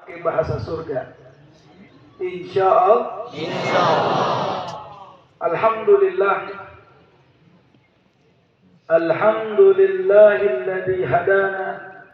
pakai bahasa surga. Insyaallah. Alhamdulillah. Alhamdulillahilladzi hadana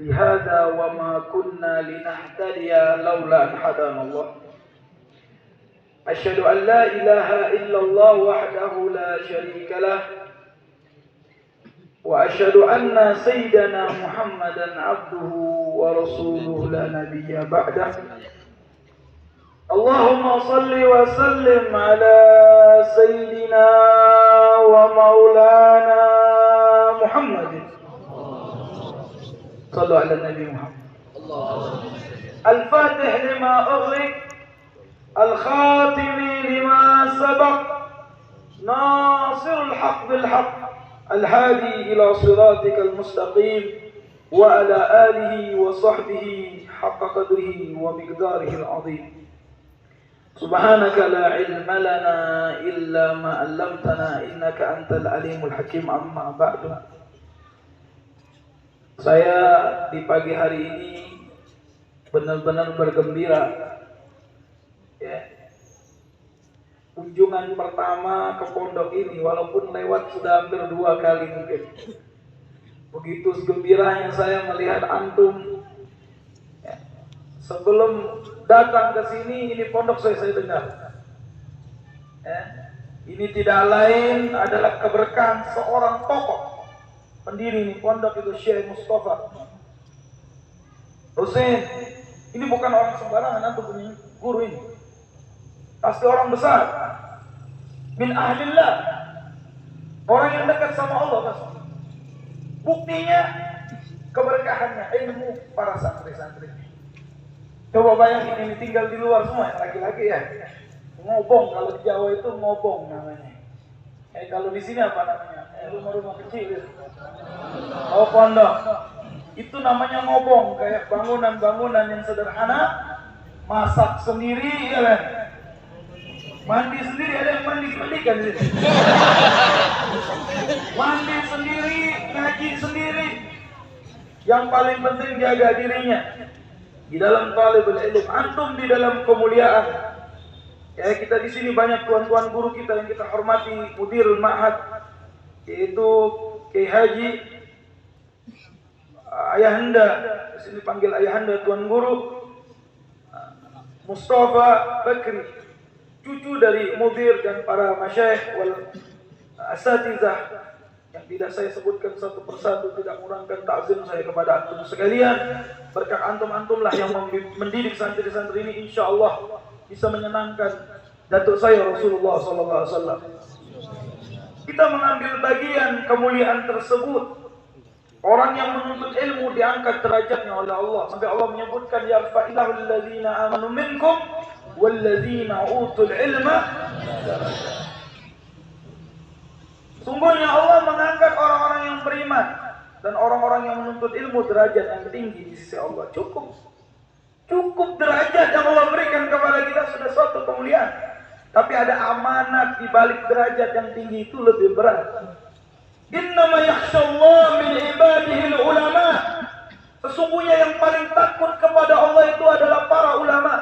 lihada wa ma kunna linahtadiya laula an hadana Allah. Asyhadu an la ilaha illallah wahdahu la syarika lah. Wa asyhadu anna sayyidana Muhammadan abduhu wa rasuluhu la nabiyya ba'dah. Allahumma salli wa sallim ala sayyidina wa maulana Muhammadin. Sallu ala Nabi Muhammad. Al-Fatih lima ughliq, al-Khatimi lima sabaq, Nasirul haq bil haq, al-Hadi ila siratikal mustaqim, wa ala alihi wa sahbihi haqqa qadrihi wa miqdarihi al-azim. Subhanaka la ilma lana illa ma 'allamtana innaka antal alimul hakim. Amma ba'du. Saya di pagi hari ini benar-benar bergembira. Ya. Kunjungan pertama ke pondok ini, walaupun lewat sudah hampir 2 kali mungkin. Begitu gembiranya saya melihat antum. Ya. Sebelum datang ke sini, ini pondok saya dengar. Ya. Ini tidak lain adalah keberkahan seorang tokoh pendiri ini pondok, itu Syekh Mustafa Hussein. Ini bukan orang sembarangan, antum punya guru ini. Pasti orang besar. Min ahlillah. Orang yang dekat sama Allah pasti. Buktinya keberkahannya ilmu para santri-santri. Coba bayangin, ini tinggal di luar semua, laki-laki ya. Ngobong, kalau di Jawa itu ngobong namanya. Kalau di sini apa namanya? Rumah-rumah kecil itu. Oh, pondok. Itu namanya ngobong, kayak bangunan-bangunan yang sederhana, masak sendiri, ya kan? Mandi sendiri, ada yang mandi-mandikan di sini. Mandi sendiri, ngaji sendiri. Yang paling penting jaga dirinya. Di dalam talibul ilm, antum di dalam kemuliaan. Ya, kita di sini banyak tuan-tuan guru kita yang kita hormati, Mudirul Ma'had, yaitu Kiai Haji Ayahanda, di sini panggil Ayahanda Tuan Guru Mustafa Bakri, cucu dari Mudir dan para masyayikh wal asatizah yang tidak saya sebutkan satu persatu, tidak kurangkan takzim saya kepada antum sekalian. Berkat antum-antumlah yang mendidik santri-santri ini, insyaallah bisa menyenangkan datuk saya Rasulullah sallallahu alaihi wasallam. Kita mengambil bagian kemuliaan tersebut. Orang yang menuntut ilmu diangkat derajatnya oleh Allah. Sampai Allah menyebutkan yarfa'illahul ladzina amanu minkum wal ladzina utul ilma darajat. Sungguhnya Allah mengangkat orang-orang yang beriman dan orang-orang yang menuntut ilmu derajat yang tinggi di sisi Allah. Cukup derajat yang Allah berikan kepada kita sudah suatu kemuliaan. Tapi ada amanat di balik derajat yang tinggi itu lebih berat. Innama yakhshallahu min ibadihi ulama. Sesungguhnya yang paling takut kepada Allah itu adalah para ulama.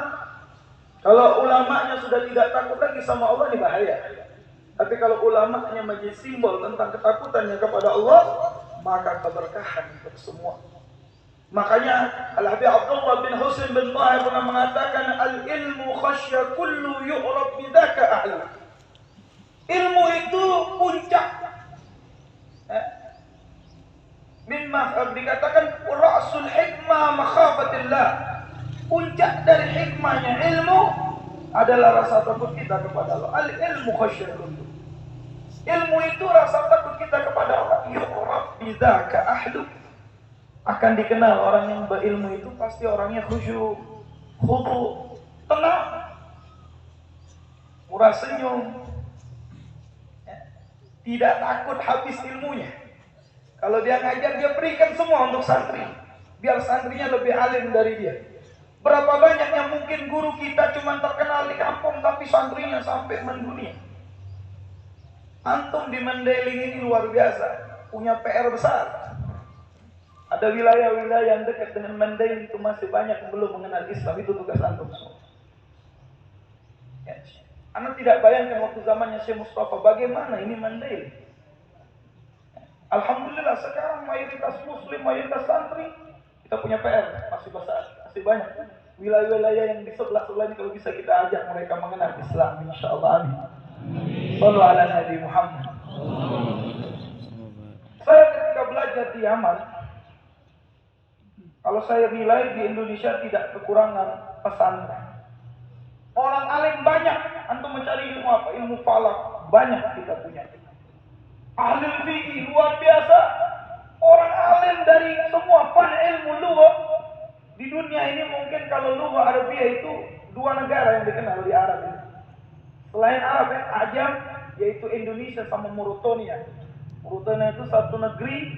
Kalau ulamanya sudah tidak takut lagi sama Allah, ini bahaya. Tapi kalau ulamanya menjadi simbol tentang ketakutannya kepada Allah, maka keberkahan untuk semua. Makanya Al-Habib Abdullah bin Husain bin Tahir pernah mengatakan, al-ilmu khasya kullu yu'rab bidaka ahli. Ilmu itu puncak. Dikatakan ra'sul hikmah makhafatillah. Puncak dari hikmahnya ilmu adalah rasa takut kita kepada Allah. Al-ilmu khasya kullu. Ilmu itu rasa takut kita kepada Allah. Yu'rab bidaka ahli. Akan dikenal orang yang berilmu itu pasti orangnya khusyuk, khudu, tenang, murah senyum, ya. Tidak takut habis ilmunya. Kalau dia ngajar, dia berikan semua untuk santri, biar santrinya lebih alim dari dia. Berapa banyak yang mungkin guru kita cuma terkenal di kampung, tapi santrinya sampai mendunia. Antum di Mandailing ini luar biasa, punya PR besar. Ada wilayah-wilayah yang dekat dengan Mandain itu masih banyak yang belum mengenal Islam. Itu tugas antum semua. Ya. Anda tidak bayangkan waktu zamannya Syekh Mustafa bagaimana ini Mandain. Alhamdulillah sekarang mayoritas Muslim, mayoritas santri. Kita punya PR masih besar, masih banyak. Wilayah-wilayah yang di sebelah-sebelah ini kalau bisa kita ajak mereka mengenal Islam, insyaallah. Amin. Sallu ala Nabi Muhammad. Saya ketika belajar di Yaman, kalau saya nilai di Indonesia tidak kekurangan pesantren. Orang alim banyak, antum mencari ilmu apa? Ilmu falak banyak kita punya. Ahli fikih luar biasa. Orang alim dari semua fan ilmu lughah di dunia ini mungkin kalau lughah Arabia itu dua negara yang dikenal di Arab ini. Selain Arab yang Ajam yaitu Indonesia sama Mauritania. Mauritania itu satu negeri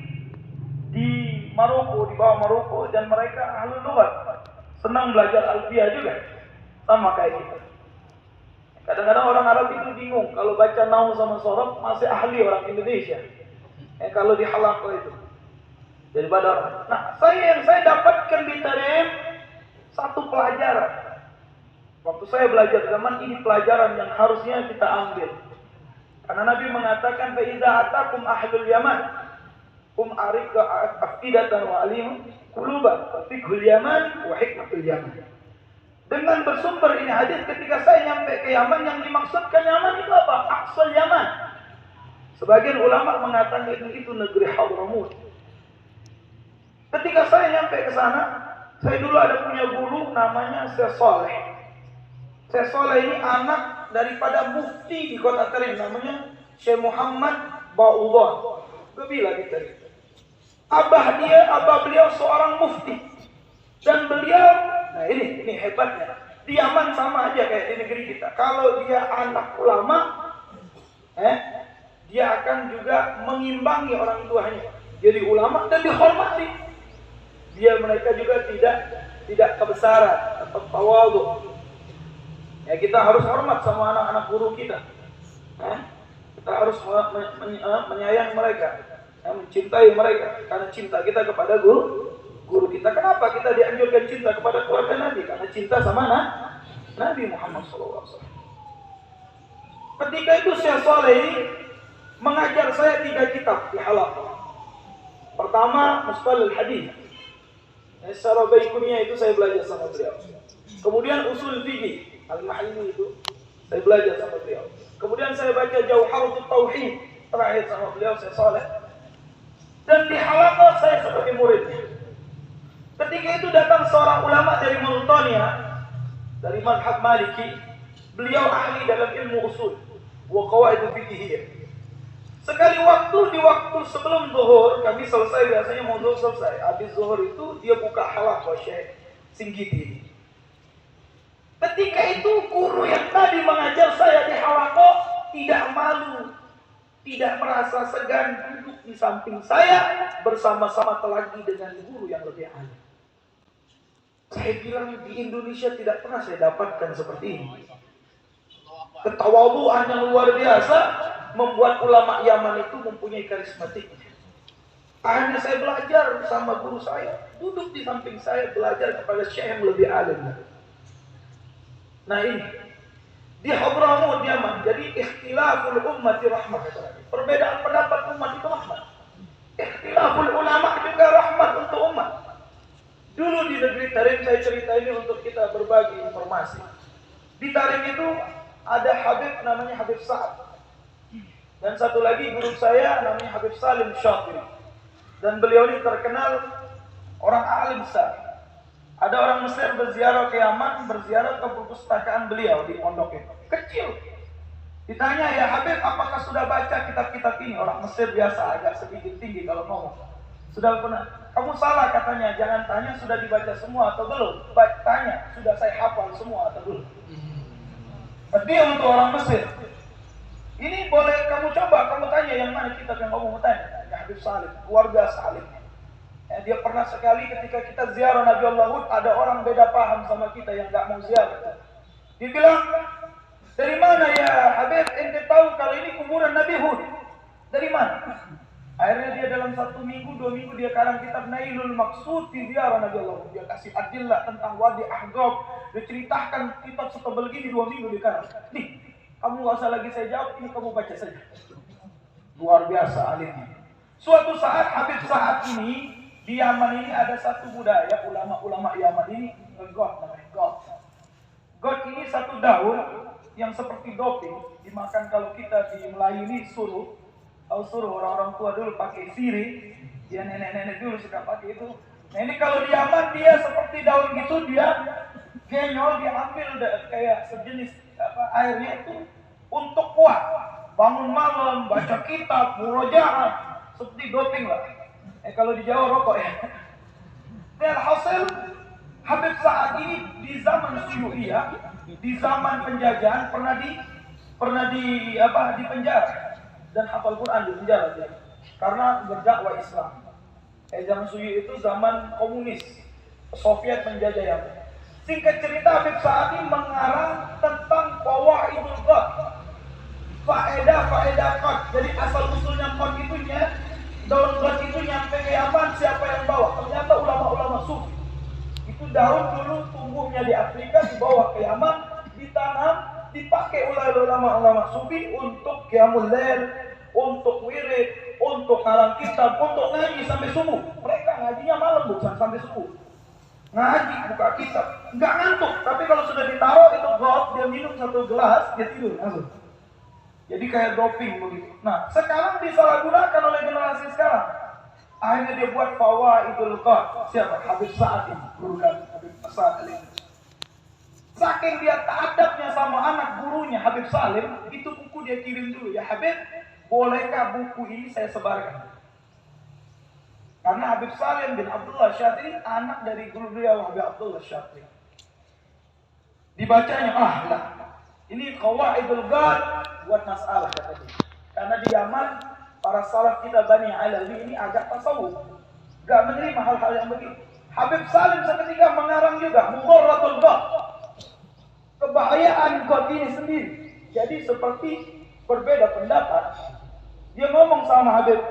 di Maroko, di bawah Maroko, dan mereka ahli lughah. Senang belajar Alfiah juga. Sama kayak kita. Kadang-kadang orang Arab itu bingung kalau baca nahwu sama sorof masih ahli orang Indonesia. Kalau di halaqah itu daripada orang. Nah, yang saya dapatkan di Tarim satu pelajaran. Waktu saya belajar zaman ini pelajaran yang harusnya kita ambil. Karena Nabi mengatakan fa iza atakum ahlul yaman arika afidatan wa alim quluban fiqhul yaman wa hikmatul yaman. Dengan bersumber ini hadis ketika saya nyampe ke Yaman, yang dimaksudkan Yaman itu apa? Aqsal Yaman. Sebagian ulama mengatakan itu negeri Hadramut. Ketika saya nyampe ke sana, saya dulu ada punya guru namanya Syekh Saleh. Syekh Saleh ini anak daripada mufti di kota Tarim, namanya Syekh Muhammad Ba'ullah. Gebila di Tarim. Abah beliau seorang mufti. Dan beliau, nah ini hebatnya. Di Yaman sama aja kayak di negeri kita. Kalau dia anak ulama, dia akan juga mengimbangi orang tuanya. Jadi ulama dan dihormati. Mereka juga tidak kebesaran atau tawadhu. Ya, kita harus hormat sama anak-anak guru kita. Kita harus menyayangi mereka, mencintai mereka. Karena cinta kita kepada guru kita. Kenapa kita dianjurkan cinta kepada keluarga Nabi? Karena cinta sama Nabi Muhammad SAW. Ketika itu Syekh Saleh ini mengajar saya 3 kitab di halaqah. Pertama, Mustalahul Hadis. Secara baikunnya itu saya belajar sama beliau. Kemudian usul fikih al-Mahalli itu saya belajar sama beliau. Kemudian saya baca Jawharatul Tauhid terakhir sama beliau Syekh Saleh. Dan di halaqah saya sebagai muridnya. Ketika itu datang seorang ulama dari Mauritania, dari mazhab Maliki. Beliau ahli dalam ilmu usul wa qawaid fiqhiyah. Sekali di waktu sebelum zuhur, kami selesai biasanya mau zuhur selesai. Habis zuhur itu dia buka halaqah Syekh Singgiti. Ketika itu guru yang tadi mengajar saya di halaqah tidak malu, tidak merasa segan duduk di samping saya bersama-sama telagi dengan guru yang lebih ahli. Saya bilang di Indonesia tidak pernah saya dapatkan seperti ini. Ketawaduan yang luar biasa membuat ulama Yaman itu mempunyai karismatik. Akhirnya saya belajar bersama guru saya, duduk di samping saya belajar kepada syekh yang lebih alim. Nah ini di Hadramut Yaman. Jadi ikhtilaful ummati rahmah. Perbedaan pendapat umat itu rahmat. Ikhtilaful ulama juga rahmat untuk umat. Dulu di negeri Tarim, saya cerita ini untuk kita berbagi informasi. Di Tarim itu ada Habib namanya Habib Sa'ad. Dan satu lagi guru saya namanya Habib Salim Syatiri. Dan beliau ini terkenal orang alim besar. Ada orang Mesir berziarah ke Yaman, berziarah ke perpustakaan beliau di pondok itu. Kecil. Ditanya, ya Habib, apakah sudah baca kitab-kitab ini? Orang Mesir biasa agak sedikit tinggi kalau ngomong. Sudah pernah? Kamu salah katanya, jangan tanya sudah dibaca semua atau belum. Tanya, sudah saya hafal semua atau belum. Dia untuk orang Mesir. Ini boleh kamu coba, kamu tanya yang mana kitab yang kamu mau tanya. Ya Habib Salim, keluarga Salim. Dia pernah sekali ketika kita ziarah Nabi Allah Hud, ada orang beda paham sama kita yang gak mau ziarah. Dia bilang, dari mana ya Habib, ente tahu kalau ini kuburan Nabi Hud? Dari mana? Akhirnya dia dalam 1 minggu, 2 minggu dia karang kitab Nailul Maqsud fi Diyar Nabi Allah. Dia kasih adillah tentang Wadi Ahqaf. Dia ceritakan kitab setebal gini 2 minggu dia karang. Nih, kamu gak usah lagi saya jawab, ini kamu baca saja. Luar biasa alimnya. Suatu saat Habib Sa'ad ini di Yaman ini ada satu budaya, ulama-ulama Yaman ini got namanya got. Got ini satu daun yang seperti doping, dimakan kalau kita di Melayu ini suruh. Tahu suruh orang-orang tua dulu pakai sirih, ya nenek-nenek dulu suka pakai itu. Nah ini kalau di Yaman dia seperti daun gitu, dia genyol, dia ambil kayak sejenis airnya itu untuk kuat. Bangun malam, baca kitab, murojaah, seperti doping lah. Kalau di Jawa rokok ya. Dan hasil Habib Sa'ad ini di zaman Suyu'iyah, di zaman penjajahan pernah di penjara. Dan hafal Quran di penjara dia. Karena berdakwah Islam. Zaman Suyu'iyah itu zaman komunis. Soviet menjajah Yaman. Singkat cerita Habib Sa'ad ini mengarang tentang Fawaidul Qad. Faedah Qad. Jadi asal usulnya Qad itunya, daun Qad itu nyampe ke Yaman, siapa yang bawa? Ternyata ulama-ulama sufi. Itu daun dulu tumbuhnya di Afrika, dibawa ke Yaman, ditanam, dipakai oleh ulama-ulama sufi untuk qiyamul lail, untuk wirid, untuk halang kitab, untuk ngaji sampai subuh. Mereka ngajinya malam bukan sampai subuh. Ngaji, buka kitab, nggak ngantuk. Tapi kalau sudah ditaruh itu got, dia minum 1 gelas, dia tidur langsung. Jadi kayak doping begitu. Nah, sekarang disalahgunakan oleh generasi sekarang. Akhirnya dia buat Fawaidul Qad. Siapa? Habib Sa'ad ini, guru kami, Habib Sa'ad ini. Saking dia ta'adabnya sama anak gurunya Habib Salim, itu buku dia kirim dulu. Ya Habib, bolehkah buku ini saya sebarkan? Karena Habib Salim bin Abdullah Syatri anak dari guru beliau Habib Abdullah Syatri. Dibacanya, lah. Ini Qawaidul Qad buat masalah kata dia. Karena di Yaman para salaf kita Bani Alawi ini agak tasawuf, gak menerima hal-hal yang begitu. Habib Salim seketika mengarang juga Mudarratul Qad. Kebahayaan Qad ini sendiri. Jadi seperti berbeda pendapat. Dia ngomong sama Habib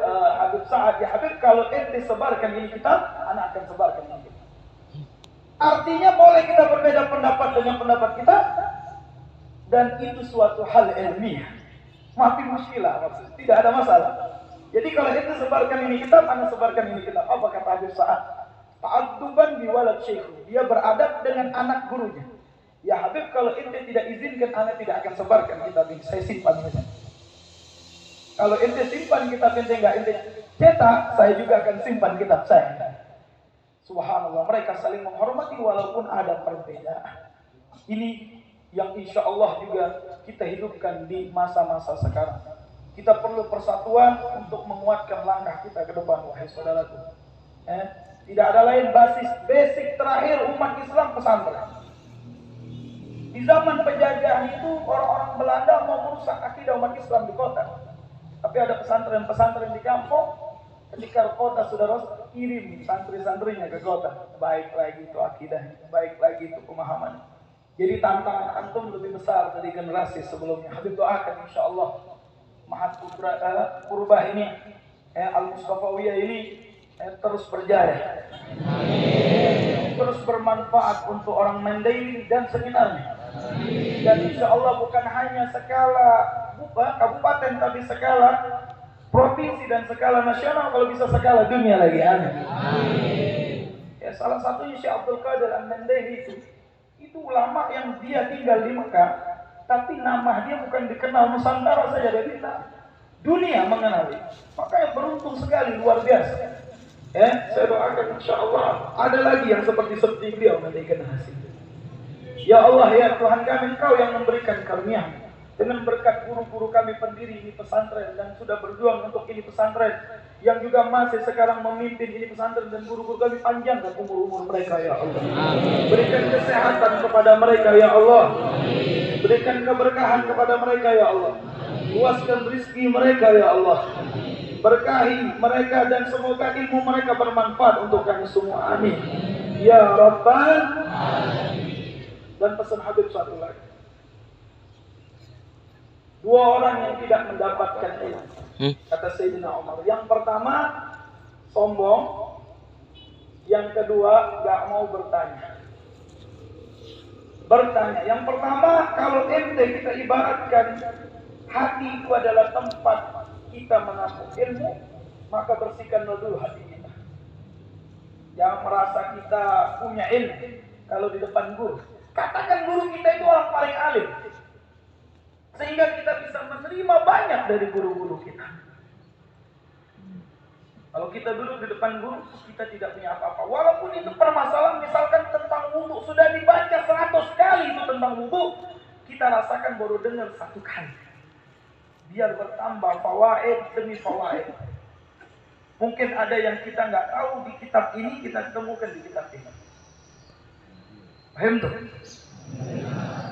Sa'ad, ya Habib kalau ente sebarkan ini kitab, anak akan sebarkan ini kitab. Artinya boleh kita berbeda pendapat dengan pendapat kita, dan itu suatu hal ilmiah. Mafi muskilah, maksudnya tidak ada masalah. Jadi kalau ente sebarkan ini kitab, anak sebarkan ini kitab. Apa kata Habib Sa'ad? Ta'adduban biwalad syekhu. Dia beradab dengan anak gurunya. Ya Habib, kalau ente tidak izinkan, anak tidak akan sebarkan kitab ini. Saya simpan misalnya. Kalau ente simpan kitab ente enggak ente cetak, saya juga akan simpan kitab saya. Subhanallah, mereka saling menghormati walaupun ada perbedaan. Ini yang insya Allah juga kita hidupkan di masa-masa sekarang. Kita perlu persatuan untuk menguatkan langkah kita ke depan, wahai saudaraku. Tidak ada lain basic terakhir umat Islam pesantren. Di zaman penjajahan itu orang-orang Belanda mau merusak akidah umat Islam di kota. Tapi ada pesantren-pesantren di kampung. Ketika kota sudah rusak, kirim santri-santrinya ke kota. Baik lagi itu akidah, baik lagi itu pemahaman. Jadi tantangan antum lebih besar dari generasi sebelumnya. Habib doakan insya Allah Mahat Purbah ini, Al-Mustafawiyah ini terus berjaya. Terus bermanfaat untuk orang Mandailing dan sekitarnya. Dan insya Allah bukan hanya skala kabupaten, tapi skala provinsi dan skala nasional, kalau bisa skala dunia lagi. Amin. Ya, salah satunya Syekh Abdul Qadir Al-Mandaili itu ulama yang dia tinggal di Mekah, tapi nama dia bukan dikenal Nusantara saja, dia bilang dunia mengenali. Maka yang beruntung sekali, luar biasa. Saya doakan insya Allah ada lagi yang seperti beliau nanti generasi. Ya Allah, ya Tuhan kami, Engkau yang memberikan karunia. Dengan berkat guru-guru kami pendiri ini pesantren dan sudah berjuang untuk ini pesantren, yang juga masih sekarang memimpin ini pesantren, dan guru-guru kami panjangkan umur-umur mereka ya Allah. Berikan kesehatan kepada mereka ya Allah. Berikan keberkahan kepada mereka ya Allah. Luaskan rezeki mereka ya Allah. Berkahi mereka dan semoga ilmu mereka bermanfaat untuk kami semua. Amin. Ya Rabbal Alamin. Dan pesan Habib satu lagi. 2 orang yang tidak mendapatkan ilmu. Kata Sayyidina Umar. Yang pertama, sombong. Yang kedua, gak mau bertanya. Yang pertama, kalau ente kita ibaratkan hati itu adalah tempat kita menampung ilmu, maka bersihkanlah dulu hati kita. Jangan merasa kita punya ilmu kalau di depan guru. Katakan guru kita itu orang paling alim, sehingga kita bisa menerima banyak dari guru-guru kita. Kalau kita duduk di depan guru, kita tidak punya apa-apa. Walaupun itu permasalahan, misalkan tentang wudhu, sudah dibaca 100 kali itu tentang wudhu, kita rasakan baru dengar 1 kali. Biar bertambah fawaid demi fawaid. Mungkin ada yang kita nggak tahu di kitab ini, kita temukan di kitab ini. Paham tuh?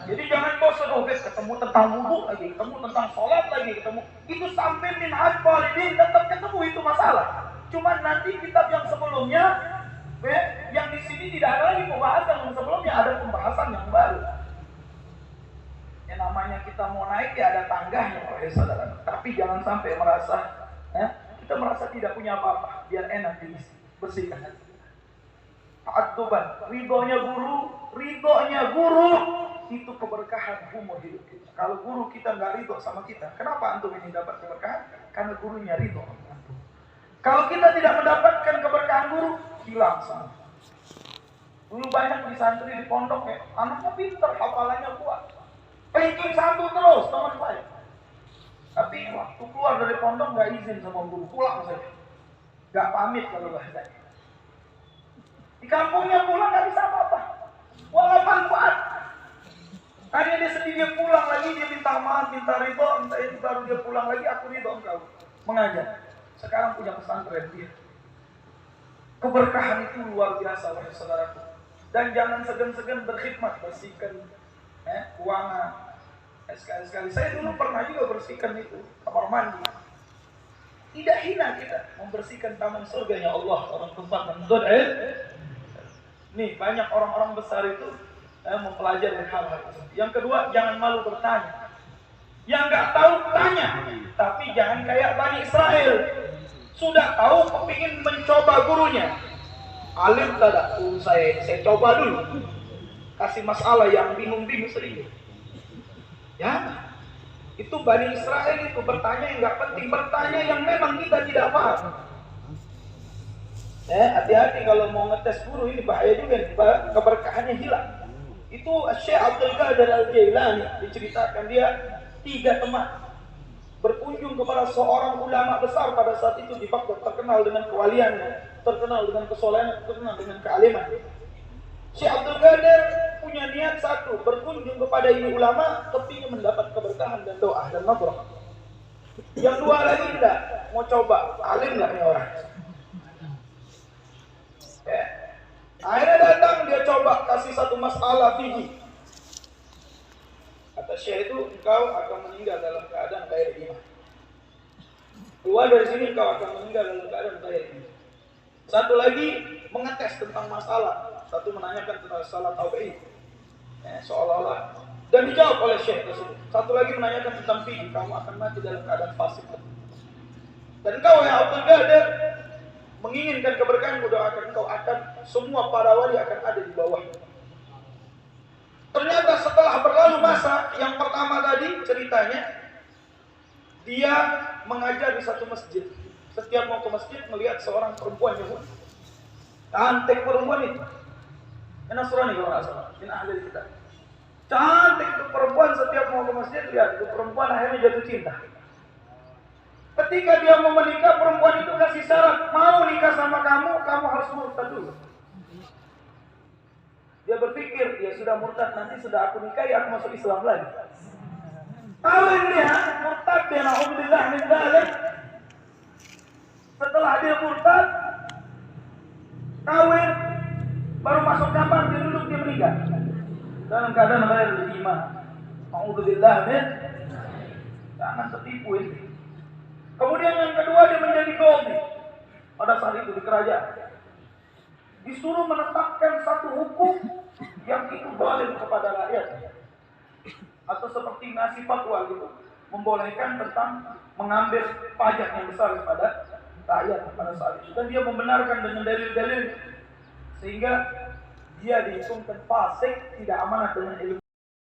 Jadi jangan bosan, ketemu tentang wudhu lagi, ketemu tentang sholat lagi, ketemu. Itu sampai minhaj talibin tetap ketemu, itu masalah. Cuma nanti kitab yang sebelumnya, yang di sini tidak ada lagi pembahasan yang sebelumnya, ada pembahasan yang baru. Yang namanya kita mau naik ya ada tangganya, saudara. Tapi jangan sampai merasa, kita merasa tidak punya apa-apa, biar enak dibersihkan. Ta'adduban, ridhonya guru itu keberkahan umur hidup kita. Kalau guru kita nggak ridho sama kita, kenapa antum ini dapat keberkahan? Karena gurunya ridho sama antum. Kalau kita tidak mendapatkan keberkahan guru, hilang sama. Dulu banyak di santri di pondok ya, anaknya pintar, hafalannya kuat, ranking 1 terus teman saya. Tapi waktu keluar dari pondok nggak izin sama guru, pulang saja, nggak pamit kalau bahasanya. Di kampungnya pulang nggak bisa apa-apa, walaupun kuat. Tadi dia sedih, dia pulang lagi, dia minta maaf, minta ridho, minta itu, baru dia pulang lagi, aku ridho engkau mengajar. Sekarang punya pesantren dia. Keberkahan itu luar biasa, wahai saudaraku. Dan jangan segan-segan berkhidmat, bersihkan keuangan. Sekali-sekali saya dulu pernah juga bersihkan itu kamar mandi. Tidak hina kita membersihkan taman surganya Allah, orang tempat menurut nih banyak orang-orang besar itu mempelajari hal-hal itu. Yang kedua, jangan malu bertanya. Yang nggak tahu tanya, tapi jangan kayak Bani Israel. Sudah tahu, kepingin mencoba gurunya. Alim tidak, saya coba dulu. Kasih masalah yang bingung-bingung sedikit. Ya, itu Bani Israel itu bertanya yang nggak penting, bertanya yang memang kita tidak paham. Hati-hati kalau mau ngetes guru, ini bahaya juga, keberkahannya hilang. Itu Syekh Abdul Qadir Al-Jailani diceritakan, dia 3 teman berkunjung kepada seorang ulama besar pada saat itu di Baghdad, terkenal dengan kewaliannya, terkenal dengan kesolehan, terkenal dengan kealiman. Syekh Abdul Qadir punya niat satu, berkunjung kepada ini ulama, kepingin mendapat keberkahan dan doa dan nadrah. Yang 2 lagi tidak, mau coba alim nggak nih orang. Akhirnya datang, dia coba kasih 1 masalah fikih. Kata Syekh itu, engkau akan meninggal dalam keadaan kaya iman. Keluar dari sini, engkau akan meninggal dalam keadaan kaya iman. Satu lagi mengetes tentang masalah. Satu menanyakan tentang salat tauhid, seolah-olah, dan dijawab oleh Syekh tersebut. Satu lagi menanyakan tentang fikih, kamu akan mati dalam keadaan fasik. Dan engkau ya Abdul Qadir menginginkan keberkahan, mendoakan engkau akan semua para wali akan ada di bawah. Ternyata setelah berlalu masa, yang pertama tadi ceritanya, dia mengajar di satu masjid. Setiap mau ke masjid melihat seorang perempuan Yahudi. Cantik perempuan itu. Nasrani kalau nggak salah, min ahli kitab. Cantik itu perempuan, setiap mau ke masjid lihat itu perempuan, akhirnya jatuh cinta. Ketika dia mau menikah, perempuan itu kasih syarat, mau nikah sama kamu, kamu harus murtad dulu. Dia berpikir, ya sudah murtad, nanti sudah aku nikahi, aku masuk Islam lagi. Kawin dia, murtad dia, na'udzubillah min dzalik. Setelah dia murtad, kawin, baru masuk kamar, dia duduk, dia menikah. Dalam keadaan lahir iman. Na'udzubillah min. Jangan tertipu ini. Kemudian yang kedua, dia menjadi qadhi. Pada saat itu di kerajaan disuruh menetapkan satu hukum yang itu zalim kepada rakyat, atau seperti ngasih fatwa gitu. membolehkan tentang mengambil pajak yang besar kepada rakyat pada saat itu, dan dia membenarkan dengan dalil-dalil, sehingga dia dihitungkan fasik, tidak amanah dengan ilmu.